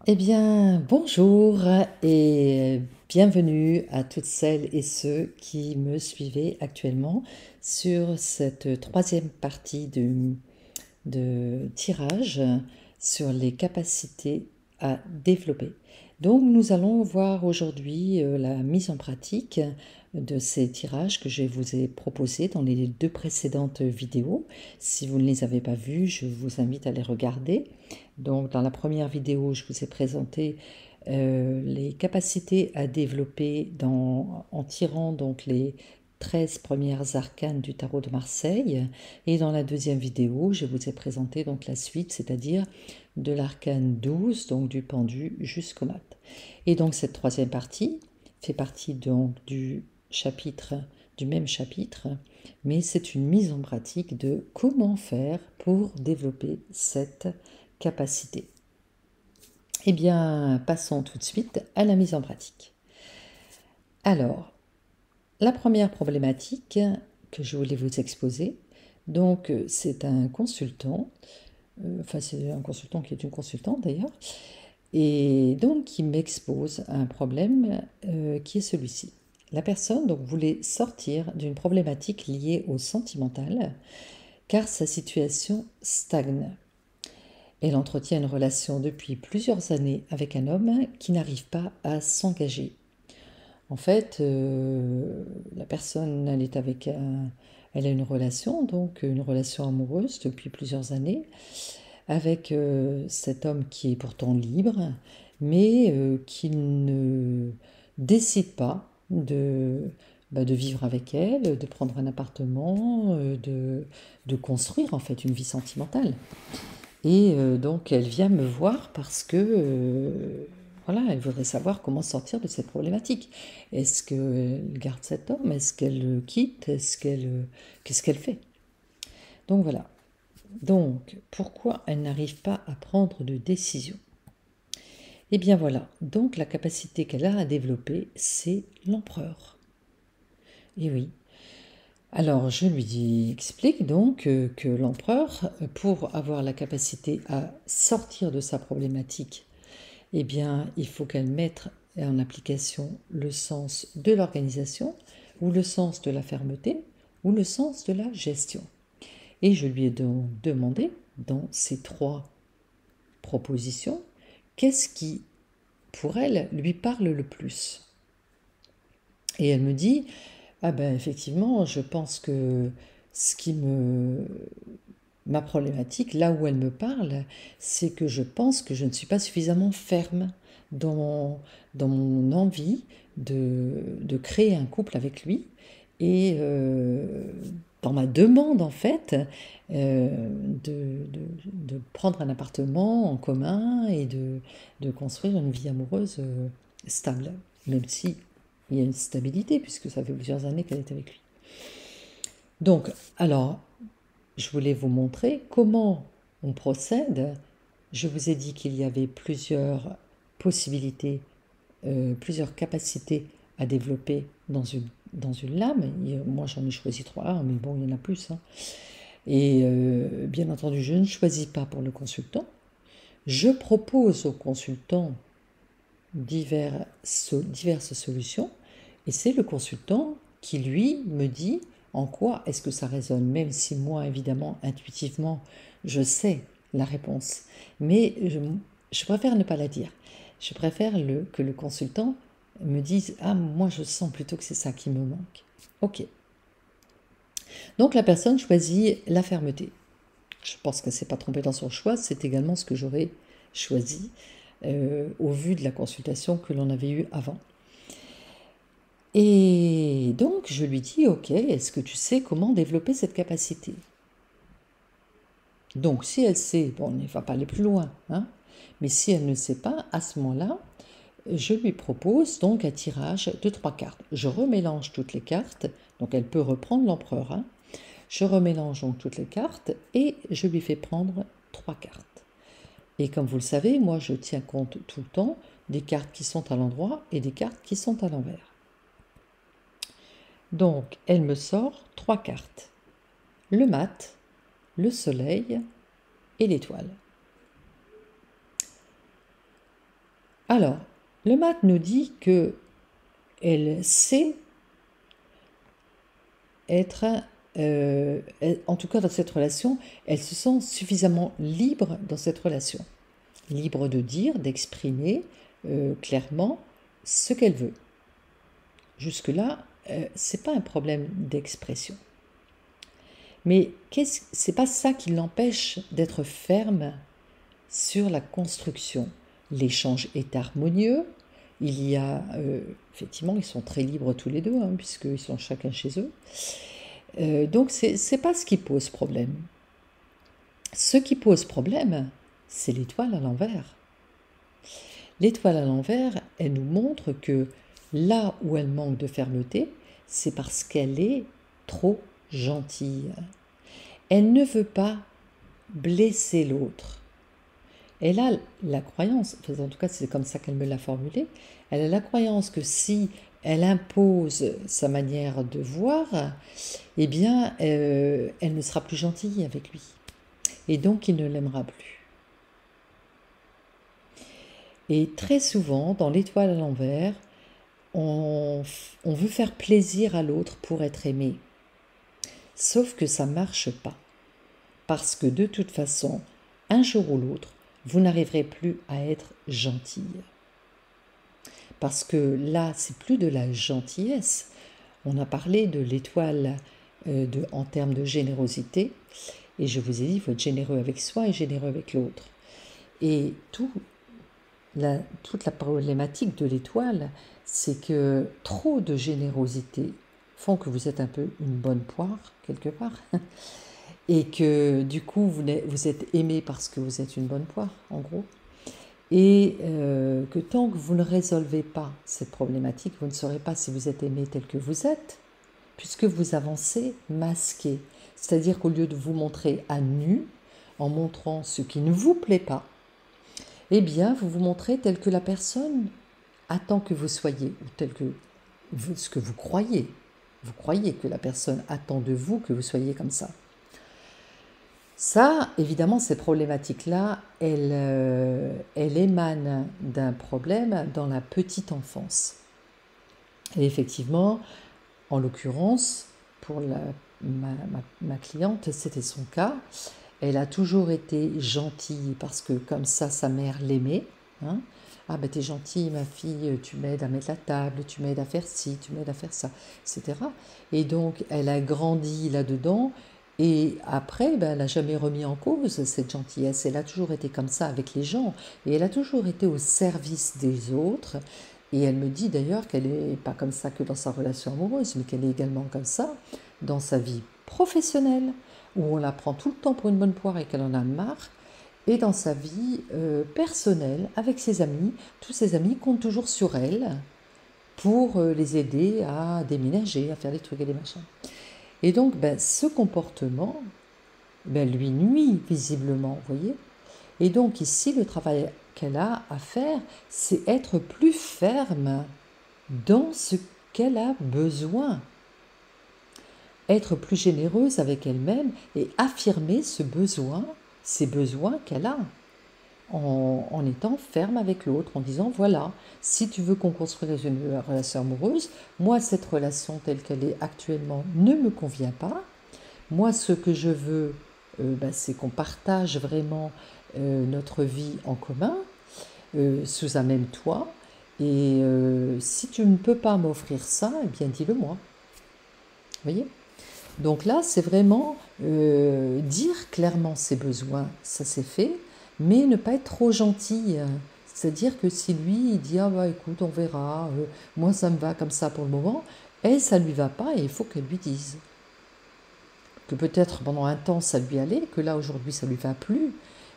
Eh bien, bonjour et bienvenue à toutes celles et ceux qui me suivaient actuellement sur cette troisième partie de tirage sur les capacités à développer. Donc, nous allons voir aujourd'hui la mise en pratique de ces tirages que je vous ai proposés dans les deux précédentes vidéos. Si vous ne les avez pas vus, je vous invite à les regarder. Donc, dans la première vidéo, je vous ai présenté les capacités à développer en tirant donc les 13 premières arcanes du tarot de Marseille. Et dans la deuxième vidéo, je vous ai présenté donc la suite, c'est-à-dire de l'arcane 12, donc du pendu jusqu'au mat. Et donc cette troisième partie fait partie donc du même chapitre, mais c'est une mise en pratique de comment faire pour développer cette capacité. Eh bien, passons tout de suite à la mise en pratique. Alors, la première problématique que je voulais vous exposer, donc c'est un consultant, enfin c'est un consultant qui est une consultante d'ailleurs, et donc qui m'expose un problème qui est celui-ci. La personne donc voulait sortir d'une problématique liée au sentimental car sa situation stagne. Elle entretient une relation depuis plusieurs années avec un homme qui n'arrive pas à s'engager. En fait, la personne, elle a une relation, donc une relation amoureuse depuis plusieurs années, avec cet homme qui est pourtant libre, mais qui ne décide pas de vivre avec elle, de prendre un appartement, de construire en fait une vie sentimentale. Et donc elle vient me voir parce que voilà, elle voudrait savoir comment sortir de cette problématique. Est-ce qu'elle garde cet homme? Est-ce qu'elle le quitte? Qu'est-ce qu'elle fait? Donc voilà. Donc pourquoi elle n'arrive pas à prendre de décision? Eh bien voilà. Donc la capacité qu'elle a à développer, c'est l'empereur. Et oui. Alors je explique donc que l'empereur, pour avoir la capacité à sortir de sa problématique, eh bien, il faut qu'elle mette en application le sens de l'organisation, ou le sens de la fermeté, ou le sens de la gestion. Et je lui ai donc demandé, dans ces trois propositions, qu'est-ce qui, pour elle, lui parle le plus. Et elle me dit, ah ben effectivement, je pense que ce qui me ma problématique, là où elle me parle, c'est que je pense que je ne suis pas suffisamment ferme dans mon envie de créer un couple avec lui et dans ma demande en fait de prendre un appartement en commun et de construire une vie amoureuse stable, même si il y a une stabilité puisque ça fait plusieurs années qu'elle est avec lui. Donc, alors, je voulais vous montrer comment on procède. Je vous ai dit qu'il y avait plusieurs possibilités, plusieurs capacités à développer dans une lame. Et, moi, j'en ai choisi trois, mais bon, il y en a plus, hein. Et bien entendu, je ne choisis pas pour le consultant. Je propose au consultant diverses solutions et c'est le consultant qui, lui, me dit en quoi est-ce que ça résonne, même si moi, évidemment, intuitivement, je sais la réponse. Mais je préfère ne pas la dire. Je préfère que le consultant me dise, ah, moi, je sens plutôt que c'est ça qui me manque. Ok. Donc la personne choisit la fermeté. Je pense qu'elle ne s'est pas trompée dans son choix. C'est également ce que j'aurais choisi au vu de la consultation que l'on avait eue avant. Et donc, je lui dis, ok, est-ce que tu sais comment développer cette capacité? Donc, si elle sait, bon, on ne va pas aller plus loin, hein, mais si elle ne sait pas, à ce moment-là, je lui propose donc un tirage de 3 cartes. Je remélange toutes les cartes, donc elle peut reprendre l'empereur, hein. Je remélange donc toutes les cartes et je lui fais prendre 3 cartes. Et comme vous le savez, moi je tiens compte tout le temps des cartes qui sont à l'endroit et des cartes qui sont à l'envers. Donc, elle me sort 3 cartes. Le mat, le soleil et l'étoile. Alors, le mat nous dit que elle sait être, en tout cas dans cette relation, elle se sent suffisamment libre dans cette relation. Libre de dire, d'exprimer clairement ce qu'elle veut. Jusque-là, c'est pas un problème d'expression. Mais c'est pas ça qui l'empêche d'être ferme sur la construction. L'échange est harmonieux. Il y a, effectivement, ils sont très libres tous les deux, hein, puisqu'ils sont chacun chez eux. Donc, c'est pas ce qui pose problème. Ce qui pose problème, c'est l'étoile à l'envers. L'étoile à l'envers, elle nous montre que là où elle manque de fermeté, c'est parce qu'elle est trop gentille. Elle ne veut pas blesser l'autre. Elle a la croyance, en tout cas c'est comme ça qu'elle me l'a formulé, elle a la croyance que si elle impose sa manière de voir, eh bien elle ne sera plus gentille avec lui. Et donc il ne l'aimera plus. Et très souvent, dans l'étoile à l'envers, on veut faire plaisir à l'autre pour être aimé. Sauf que ça ne marche pas. Parce que de toute façon, un jour ou l'autre, vous n'arriverez plus à être gentille. Parce que là, c'est plus de la gentillesse. On a parlé de l'étoile en termes de générosité. Et je vous ai dit, il faut être généreux avec soi et généreux avec l'autre. Et toute la problématique de l'étoile, c'est que trop de générosité font que vous êtes un peu une bonne poire, quelque part. Et que du coup, vous êtes aimé parce que vous êtes une bonne poire, en gros. Et que tant que vous ne résolvez pas cette problématique, vous ne saurez pas si vous êtes aimé tel que vous êtes, puisque vous avancez masqué. C'est-à-dire qu'au lieu de vous montrer à nu, en montrant ce qui ne vous plaît pas, eh bien, vous vous montrez tel que la personne attend que vous soyez, ou tel que ce que vous croyez. Vous croyez que la personne attend de vous que vous soyez comme ça. Ça, évidemment, ces problématiques-là, elles émanent d'un problème dans la petite enfance. Et effectivement, en l'occurrence, pour ma cliente, c'était son cas. Elle a toujours été gentille parce que comme ça, sa mère l'aimait. Hein. Ah ben t'es gentille ma fille, tu m'aides à mettre la table, tu m'aides à faire ci, tu m'aides à faire ça, etc. Et donc elle a grandi là-dedans et après ben, elle n'a jamais remis en cause cette gentillesse. Elle a toujours été comme ça avec les gens et elle a toujours été au service des autres. Et elle me dit d'ailleurs qu'elle n'est pas comme ça que dans sa relation amoureuse, mais qu'elle est également comme ça dans sa vie professionnelle, où on la prend tout le temps pour une bonne poire et qu'elle en a marre, et dans sa vie personnelle, avec ses amis, tous ses amis comptent toujours sur elle pour les aider à déménager, à faire des trucs et des machins. Et donc, ben, ce comportement ben, lui nuit visiblement, vous voyez. Et donc ici, le travail qu'elle a à faire, c'est être plus ferme dans ce qu'elle a besoin. Être plus généreuse avec elle-même et affirmer ces besoins qu'elle a, en étant ferme avec l'autre, en disant voilà, si tu veux qu'on construise une relation amoureuse, moi cette relation telle qu'elle est actuellement ne me convient pas. Moi ce que je veux, ben, c'est qu'on partage vraiment notre vie en commun, sous un même toit. Et si tu ne peux pas m'offrir ça, eh bien dis-le-moi. Vous voyez ? Donc là, c'est vraiment dire clairement ses besoins, ça c'est fait, mais ne pas être trop gentil. C'est-à-dire que si lui, il dit « Ah bah écoute, on verra, moi ça me va comme ça pour le moment », elle, ça ne lui va pas et il faut qu'elle lui dise. Que peut-être pendant un temps ça lui allait, que là aujourd'hui ça ne lui va plus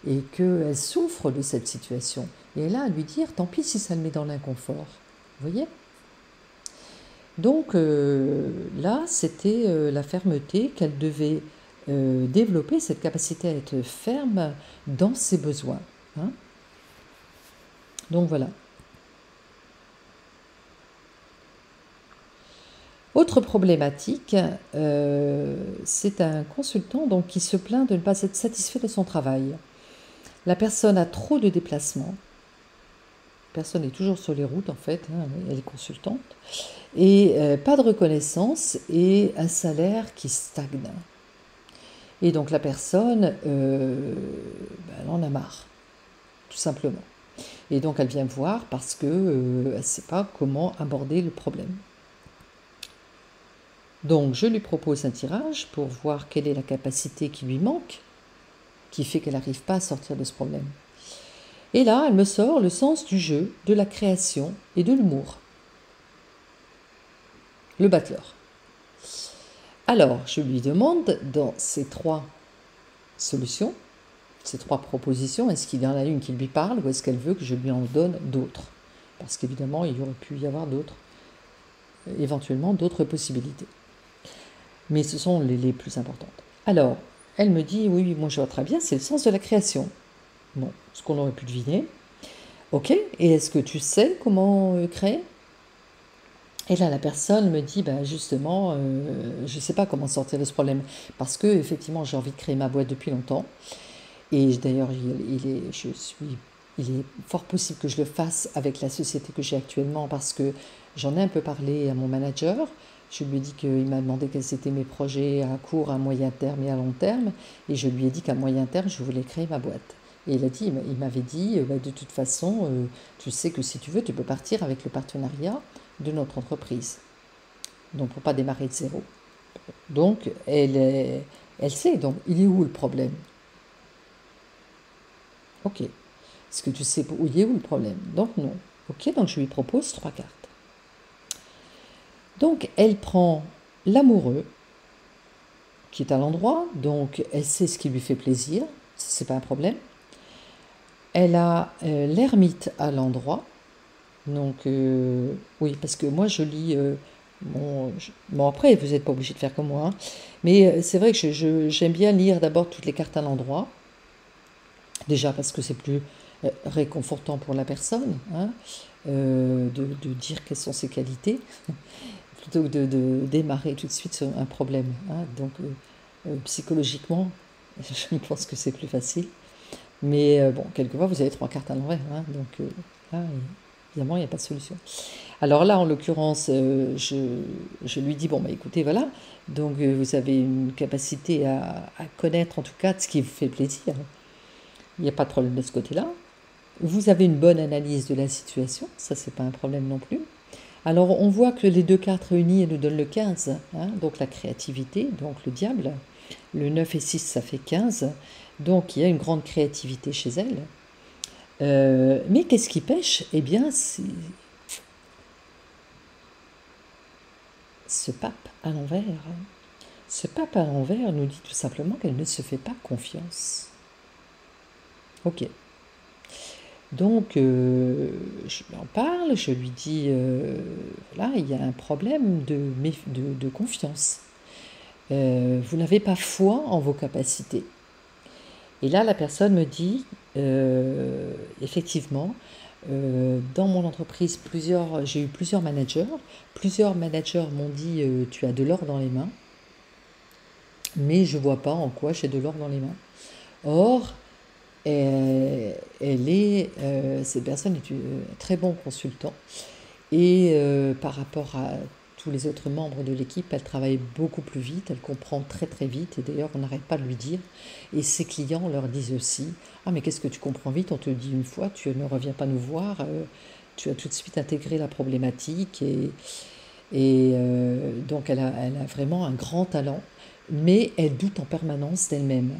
et qu'elle souffre de cette situation. Et là, à lui dire « Tant pis si ça le met dans l'inconfort ». Vous voyez ? Donc là, c'était la fermeté qu'elle devait développer, cette capacité à être ferme dans ses besoins. Hein. Donc voilà. Autre problématique, c'est un consultant donc, qui se plaint de ne pas être satisfait de son travail. La personne a trop de déplacements. personne est toujours sur les routes en fait, hein, elle est consultante, et pas de reconnaissance et un salaire qui stagne. Et donc la personne, elle en a marre, tout simplement. Et donc elle vient me voir parce que elle ne sait pas comment aborder le problème. Donc je lui propose un tirage pour voir quelle est la capacité qui lui manque, qui fait qu'elle n'arrive pas à sortir de ce problème. Et là, elle me sort le sens du jeu, de la création et de l'humour. Le battleur. Alors, je lui demande, dans ces 3 solutions, ces 3 propositions, est-ce qu'il y en a une qui lui parle ou est-ce qu'elle veut que je lui en donne d'autres? Parce qu'évidemment, il y aurait pu y avoir d'autres, éventuellement d'autres possibilités. Mais ce sont les plus importantes. Alors, elle me dit, oui, moi je vois très bien, c'est le sens de la création. Bon, ce qu'on aurait pu deviner. Ok, et est-ce que tu sais comment créer? Et là, la personne me dit, bah, justement, je ne sais pas comment sortir de ce problème. Parce que, effectivement, j'ai envie de créer ma boîte depuis longtemps. Et d'ailleurs, il est fort possible que je le fasse avec la société que j'ai actuellement parce que j'en ai un peu parlé à mon manager. Je lui ai dit qu'il m'a demandé quels étaient mes projets à court, à moyen terme et à long terme. Et je lui ai dit qu'à moyen terme, je voulais créer ma boîte. Et il m'avait dit, bah, de toute façon, tu sais que si tu veux, tu peux partir avec le partenariat de notre entreprise. Donc, pour pas démarrer de zéro. Donc, elle sait. Donc, il est où le problème? Ok. Est-ce que tu sais où il est où le problème? Donc, non. Ok, donc je lui propose 3 cartes. Donc, elle prend l'amoureux, qui est à l'endroit, donc elle sait ce qui lui fait plaisir, c'est pas un problème. Elle a l'ermite à l'endroit, donc oui, parce que moi je lis. Bon, après, vous n'êtes pas obligé de faire comme moi, hein, mais c'est vrai que j'aime bien lire d'abord toutes les cartes à l'endroit, déjà parce que c'est plus réconfortant pour la personne, hein, de dire quelles sont ses qualités, plutôt que de démarrer tout de suite sur un problème, hein. Donc, psychologiquement, je pense que c'est plus facile. Mais bon, quelquefois, vous avez 3 cartes à l'envers, hein, donc là, évidemment, il n'y a pas de solution. Alors là, en l'occurrence, je lui dis, bon, bah écoutez, voilà, donc vous avez une capacité à connaître en tout cas ce qui vous fait plaisir. Il n'y a pas de problème de ce côté-là. Vous avez une bonne analyse de la situation, ça c'est pas un problème non plus. Alors on voit que les 2 cartes réunies, elles nous donnent le 15, hein, donc la créativité, donc le diable. Le 9 et 6, ça fait 15. Donc il y a une grande créativité chez elle. Mais qu'est-ce qui pêche? Eh bien, c'est ce pape à l'envers. Ce pape à l'envers nous dit tout simplement qu'elle ne se fait pas confiance. Ok. Donc, je lui en parle, je lui dis, voilà, il y a un problème de confiance. Vous n'avez pas foi en vos capacités. Et là, la personne me dit, effectivement, dans mon entreprise, j'ai eu plusieurs managers. Plusieurs managers m'ont dit, tu as de l'or dans les mains, mais je ne vois pas en quoi j'ai de l'or dans les mains. Or, cette personne est un très bon consultant et par rapport à tous les autres membres de l'équipe, elle travaille beaucoup plus vite, elle comprend très très vite et d'ailleurs on n'arrête pas de lui dire et ses clients leur disent aussi ah mais qu'est-ce que tu comprends vite, on te dit une fois, tu ne reviens pas nous voir, tu as tout de suite intégré la problématique et donc elle a vraiment un grand talent mais elle doute en permanence d'elle-même.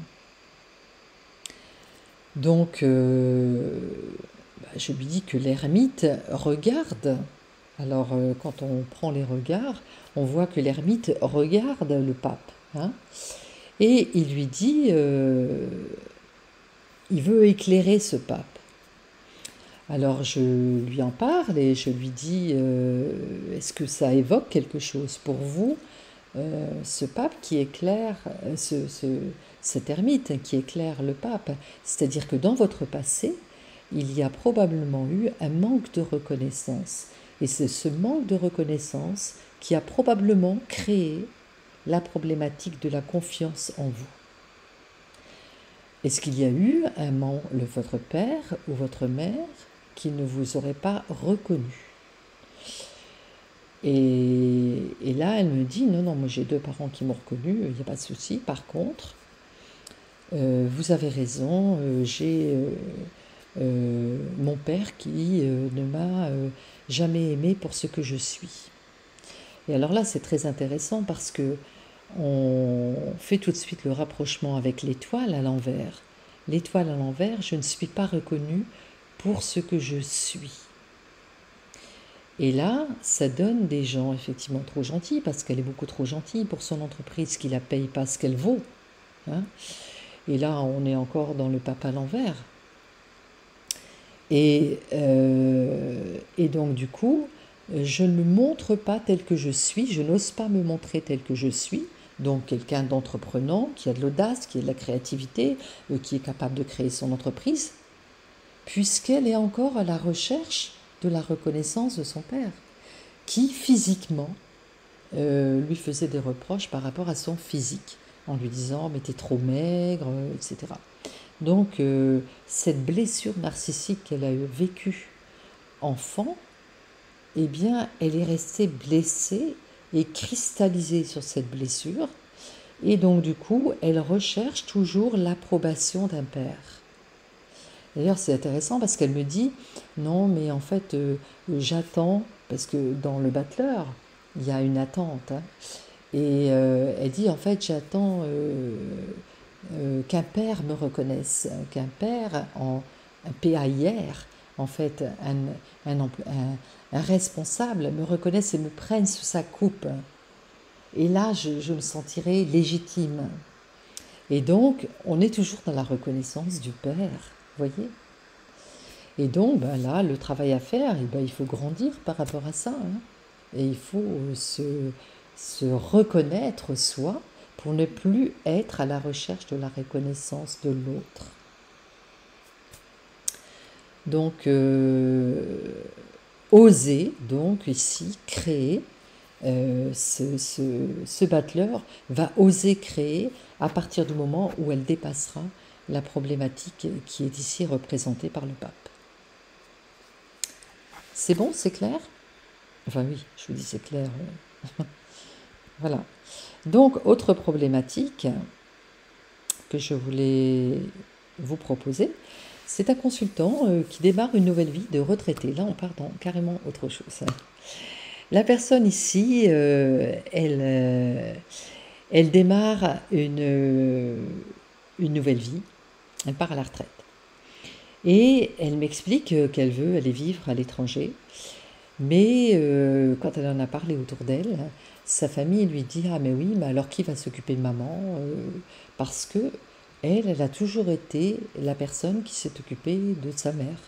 Donc, je lui dis que l'ermite regarde. Alors, quand on prend les regards, on voit que l'ermite regarde le pape, hein, et il lui dit, il veut éclairer ce pape. Alors, je lui en parle et je lui dis, est-ce que ça évoque quelque chose pour vous, ce pape qui éclaire, cet ermite qui éclaire le pape? C'est-à-dire que dans votre passé, il y a probablement eu un manque de reconnaissance. Et c'est ce manque de reconnaissance qui a probablement créé la problématique de la confiance en vous. Est-ce qu'il y a eu votre père ou votre mère qui ne vous auraient pas reconnu. Et là, elle me dit, non, non, moi j'ai 2 parents qui m'ont reconnu, il n'y a pas de souci. Par contre, vous avez raison, j'ai mon père qui ne m'a jamais aimé pour ce que je suis. Et alors là, c'est très intéressant parce que on fait tout de suite le rapprochement avec l'étoile à l'envers. L'étoile à l'envers, je ne suis pas reconnue pour ce que je suis. Et là, ça donne des gens effectivement trop gentils, parce qu'elle est beaucoup trop gentille pour son entreprise qui ne la paye pas ce qu'elle vaut. Hein. Et là, on est encore dans le pape à l'envers. Et donc du coup, je ne me montre pas tel que je suis, je n'ose pas me montrer tel que je suis. Donc quelqu'un d'entreprenant, qui a de l'audace, qui a de la créativité, qui est capable de créer son entreprise, puisqu'elle est encore à la recherche de la reconnaissance de son père, qui physiquement lui faisait des reproches par rapport à son physique, en lui disant « mais t'es trop maigre », etc. Donc cette blessure narcissique qu'elle a vécue enfant, eh bien elle est restée blessée et cristallisée sur cette blessure, et donc du coup elle recherche toujours l'approbation d'un père. D'ailleurs, c'est intéressant parce qu'elle me dit, non, mais en fait, j'attends, parce que dans le battleur, il y a une attente. Hein, et elle dit, en fait, j'attends qu'un père me reconnaisse, qu'un père, un PAIR, en fait, un responsable me reconnaisse et me prenne sous sa coupe. Et là, je me sentirai légitime. Et donc, on est toujours dans la reconnaissance du père. Voyez. Et donc, ben là, le travail à faire, ben, il faut grandir par rapport à ça. Hein. Et il faut se reconnaître soi pour ne plus être à la recherche de la reconnaissance de l'autre. Donc, oser, donc ici, créer, ce battleur va oser créer à partir du moment où elle dépassera la problématique qui est ici représentée par le pape. C'est bon, c'est clair? Enfin oui, je vous dis c'est clair. Voilà. Donc, autre problématique que je voulais vous proposer, c'est un consultant qui démarre une nouvelle vie de retraité. Là, on part dans carrément autre chose. La personne ici, elle démarre une nouvelle vie. Elle part à la retraite. Et elle m'explique qu'elle veut aller vivre à l'étranger. Mais quand elle en a parlé autour d'elle, sa famille lui dit « Ah mais oui, mais alors qui va s'occuper de maman ?» Parce que elle a toujours été la personne qui s'est occupée de sa mère.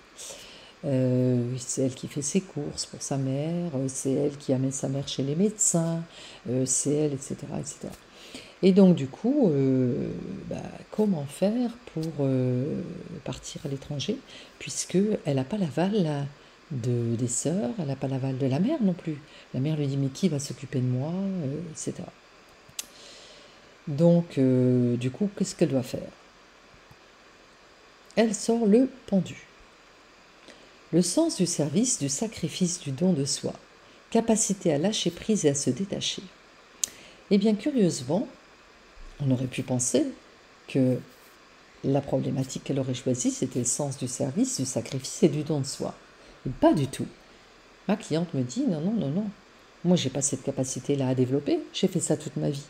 C'est elle qui fait ses courses pour sa mère, c'est elle qui amène sa mère chez les médecins, c'est elle, etc., etc. Et donc du coup, comment faire pour partir à l'étranger, puisqu'elle n'a pas l'aval des sœurs, elle n'a pas l'aval de la mère non plus. La mère lui dit mais qui va s'occuper de moi, etc. Donc du coup, qu'est-ce qu'elle doit faire? Elle sort le pendu. Le sens du service, du sacrifice, du don de soi, capacité à lâcher prise et à se détacher. Et bien curieusement, on aurait pu penser que la problématique qu'elle aurait choisie, c'était le sens du service, du sacrifice et du don de soi. Et pas du tout. Ma cliente me dit, non, non, non, non, moi j'ai pas cette capacité-là à développer, j'ai fait ça toute ma vie.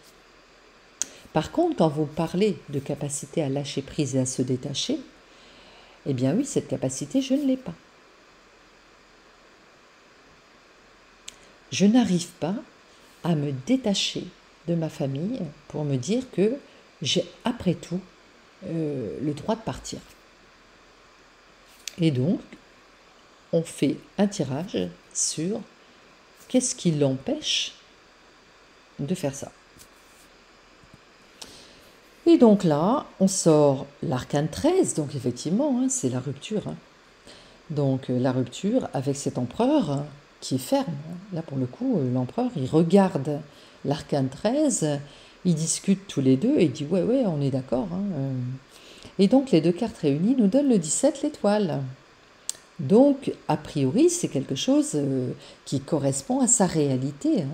Par contre, quand vous parlez de capacité à lâcher prise et à se détacher, eh bien oui, cette capacité, je ne l'ai pas. Je n'arrive pas à me détacher de ma famille pour me dire que j'ai après tout le droit de partir. Et donc, on fait un tirage sur qu'est-ce qui l'empêche de faire ça. Et donc là, on sort l'arcane 13, donc effectivement, hein, c'est la rupture. Hein. Donc la rupture avec cet empereur qui est ferme. Là, pour le coup, l'empereur, il regarde l'arcane 13, ils discutent tous les deux et il dit « Ouais, ouais, on est d'accord. Hein. » Et donc, les deux cartes réunies nous donnent le 17, l'étoile. Donc, a priori, c'est quelque chose qui correspond à sa réalité, hein.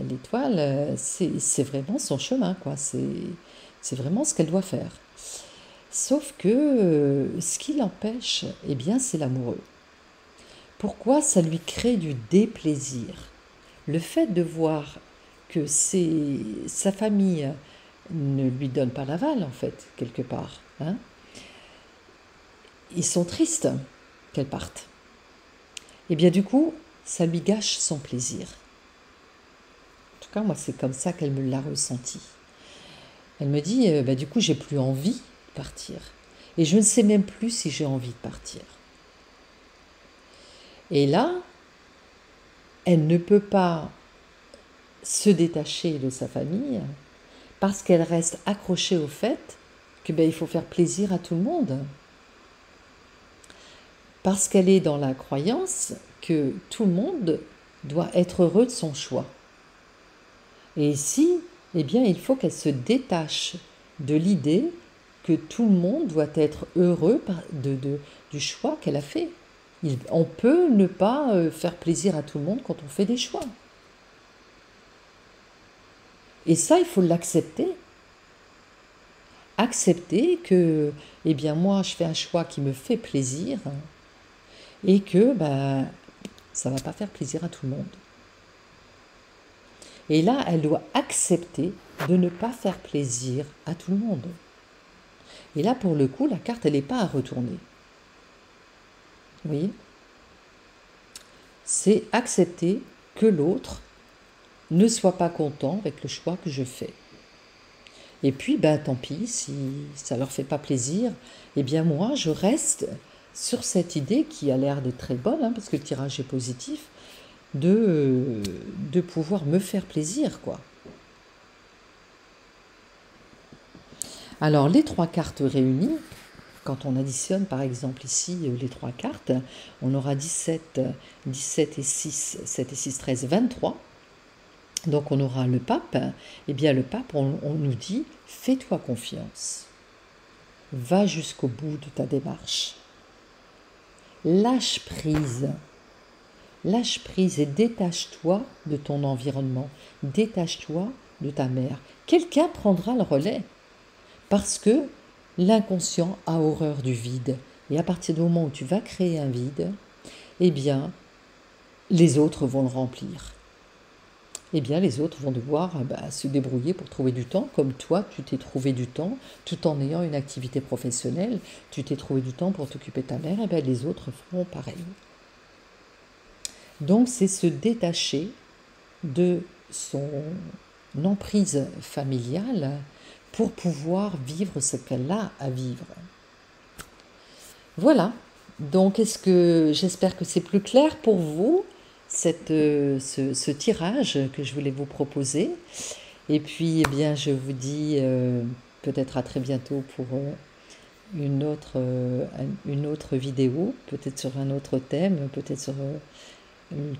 L'étoile, c'est vraiment son chemin, quoi. C'est vraiment ce qu'elle doit faire. Sauf que ce qui l'empêche, eh bien, c'est l'amoureux. Pourquoi ça lui crée du déplaisir? Le fait de voir que sa famille ne lui donne pas l'aval, en fait, quelque part, hein. Ils sont tristes qu'elle parte. Et bien du coup, ça lui gâche son plaisir. En tout cas, moi, c'est comme ça qu'elle me l'a ressenti. Elle me dit, bah, du coup, j'ai plus envie de partir. Et je ne sais même plus si j'ai envie de partir. Et là, elle ne peut pas se détacher de sa famille parce qu'elle reste accrochée au fait que il faut faire plaisir à tout le monde. Parce qu'elle est dans la croyance que tout le monde doit être heureux de son choix. Et ici, eh bien, il faut qu'elle se détache de l'idée que tout le monde doit être heureux du choix qu'elle a fait. On peut ne pas faire plaisir à tout le monde quand on fait des choix. Et ça, il faut l'accepter. Accepter que, eh bien, moi, je fais un choix qui me fait plaisir et que ça ne va pas faire plaisir à tout le monde. Et là, elle doit accepter de ne pas faire plaisir à tout le monde. Et là, pour le coup, la carte, elle n'est pas à retourner. Vous voyez? C'est accepter que l'autre ne soit pas content avec le choix que je fais. Et puis, tant pis, si ça ne leur fait pas plaisir, eh bien moi, je reste sur cette idée qui a l'air d'être très bonne, hein, parce que le tirage est positif, de pouvoir me faire plaisir, quoi. Alors, les 3 cartes réunies, quand on additionne par exemple ici les 3 cartes, on aura 17 et 6, 7 et 6, 13, 23. Donc on aura le pape. Eh bien le pape, on nous dit, fais-toi confiance. Va jusqu'au bout de ta démarche. Lâche prise. Lâche prise et détache-toi de ton environnement. Détache-toi de ta mère. Quelqu'un prendra le relais. Parce que l'inconscient a horreur du vide. Et à partir du moment où tu vas créer un vide, eh bien, les autres vont le remplir. Eh bien, les autres vont devoir se débrouiller pour trouver du temps, comme toi, tu t'es trouvé du temps, tout en ayant une activité professionnelle, tu t'es trouvé du temps pour t'occuper de ta mère, et bien les autres feront pareil. Donc, c'est se détacher de son emprise familiale pour pouvoir vivre ce qu'elle a à vivre. Voilà, donc j'espère que c'est plus clair pour vous, ce tirage que je voulais vous proposer. Et puis, eh bien, je vous dis peut-être à très bientôt pour une autre vidéo, peut-être sur un autre thème, peut-être sur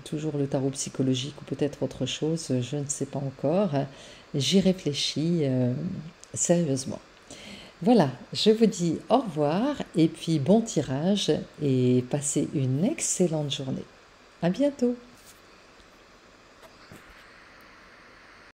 toujours le tarot psychologique ou peut-être autre chose, je ne sais pas encore. J'y réfléchis sérieusement. Voilà, je vous dis au revoir et puis bon tirage et passez une excellente journée. À bientôt.